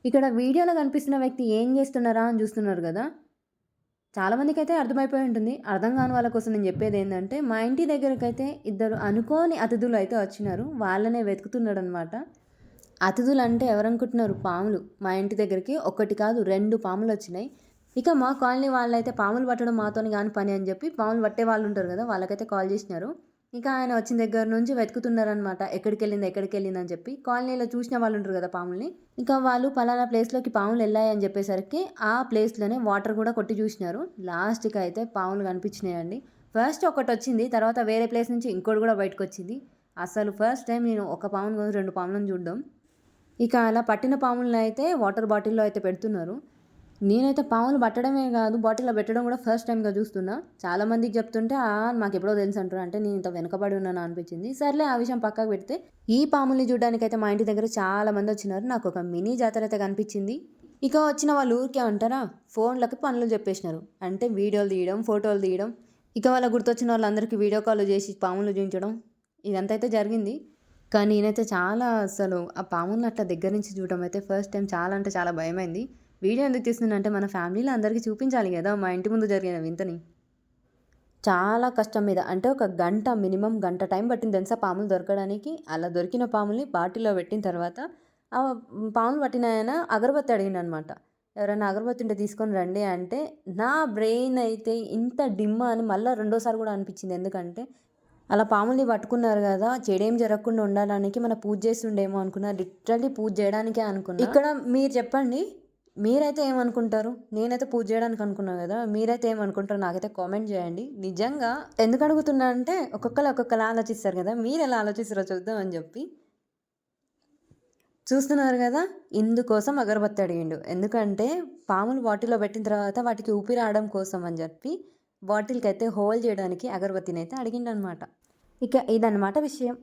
ఇక్కడ వీడియోలో కనిపిస్తున్న వ్యక్తి ఏం చేస్తున్నారా అని చూస్తున్నారు కదా! చాలామందికైతే అర్థమైపోయి ఉంటుంది. అర్థం కాని వాళ్ళ కోసం నేను చెప్పేదేందంటే, మా ఇంటి దగ్గరకైతే ఇద్దరు అనుకోని అతిథులు అయితే వచ్చినారు. వాళ్ళనే వెతుకుతున్నాడనమాట. అతిథులంటే ఎవరనుకుంటున్నారు? పాములు. మా ఇంటి దగ్గరికి ఒకటి కాదు 2 పాములొచ్చినాయి. ఇక మా కాలనీ వాళ్ళైతే పాములు పట్టడం మాతోని గాని పని అని చెప్పి పాములు పట్టే వాళ్ళుంటారు గదా! వాళ్ళకైతే కాల్ జేసినారు. ఇక ఆయన వచ్చిన దగ్గర నుంచి వెతుకుతున్నారనమాట. ఎక్కడికెళ్ళిందని చెప్పి. కాలనీలో చూసిన వాళ్ళుంటారు గదా పాముల్ని. ఇక వాళ్ళు పలానా ప్లేస్‌లోకి పాములెళ్ళాయని చెప్పేసరికి ఆ ప్లేస్‌లోనే వాటర్ గూడా కొట్టి చూసినారు. లాస్ట్‌కయితే పాములు కనిపించినాయండి. ఫస్ట్ ఒకటొచ్చింది. తర్వాత వేరే ప్లేస్ నుంచి ఇంకోటి గూడా బయటకొచ్చింది. అసలు ఫస్ట్ టైమ్ నేను ఒక పాముని కాదు 2 పాములను చూడడం. ఇక అలా పట్టిన పాములనైతే వాటర్ బాటిల్‌లో అయితే పెడుతున్నారు. నేనైతే పాములు పట్టడమే గాదు, బాటిల్‌లో పెట్టడం గూడా ఫస్ట్ టైమ్‌గా చూస్తున్నా. చాలామందికి చెప్తుంటే, మాకెప్పుడో తెలుసంటారు. అంటే నేను ఇంత వెనకబడి ఉన్నానా అనిపించింది. సర్లే ఆ విషయం పక్కకు పెడితే, ఈ పాముల్ని చూడ్డానికైతే మా ఇంటి దగ్గర చాలామందొచ్చినారు. నాకొక మినీ జాతర అయితే కనిపించింది. ఇక వచ్చిన వాళ్ళు ఊరికే ఉంటారా, ఫోన్‌లకి పనులు చెప్పేసినారు. అంటే వీడియోలు తీయడం, ఫోటోలు తీయడం, ఇక వాళ్ళకి గుర్తొచ్చిన వాళ్ళందరికీ వీడియో కాల్‌లు చేసి పాములు చూయించడం, ఇదంతా అయితే జరిగింది. కానీ నేనైతే చాలా అసలు ఆ పాములని అట్లా దగ్గర నుంచి చూడడం అయితే ఫస్ట్ టైం చాలా అంటే చాలా భయమైంది. వీడియో ఎందుకు తీస్తున్నానంటే మన ఫ్యామిలీలో అందరికీ చూపించాలి గదా! మా ఇంటి ముందు జరిగిన వింతని. చాలా కష్టం మీద అంటే ఒక గంట మినిమమ్ గంట టైం పట్టింది తెలుసా పాములు దొరకడానికి. అలా దొరికిన పాముల్ని బాటిల్‌లో పెట్టిన తర్వాత పాములు పట్టిన ఆయన అగరబత్తి అడిగిండనమాట. ఎవరైనా అగరబత్తి ఉంటే తీసుకొని రండి అంటే, నా బ్రెయిన్ అయితే ఇంత డిమ్మా అని మళ్ళా రెండోసారి గూడా అనిపించింది. ఎందుకంటే అలా పాముల్ని పట్టుకున్నారు గదా! చెడేం జరగకుండా ఉండడానికి మన పూజ చేస్తుండేమో అనుకున్నా. లిటరల్లీ పూజ జేయడానికే అనుకున్నా. ఇక్కడ మీరు చెప్పండి. మీరైతే ఏమనుకుంటారు? నేనైతే పూజ జేయడానికి అనుకున్నా గదా! మీరైతే ఏమనుకుంటారో నాకైతే కామెంట్ జేయండి. నిజంగా ఎందుకు అడుగుతున్నా అంటే ఒక్కొక్కళ్ళు ఒక్కొక్కలా ఆలోచిస్తారు గదా! మీరెలా ఆలోచిస్తారో చూద్దాం అని జెప్పి. చూస్తున్నారు గదా! ఇందుకోసం అగరబత్తి అడిగిండు. ఎందుకంటే పాములు బాటిల్‌లో పెట్టిన తర్వాత వాటికి ఊపిరి ఆడడం కోసం అని జెప్పి బాటిల్‌కైతే హోల్ జేయడానికి అగరబత్తినైతే అడిగిండనమాట. ఇక ఇదన్నమాట విషయం.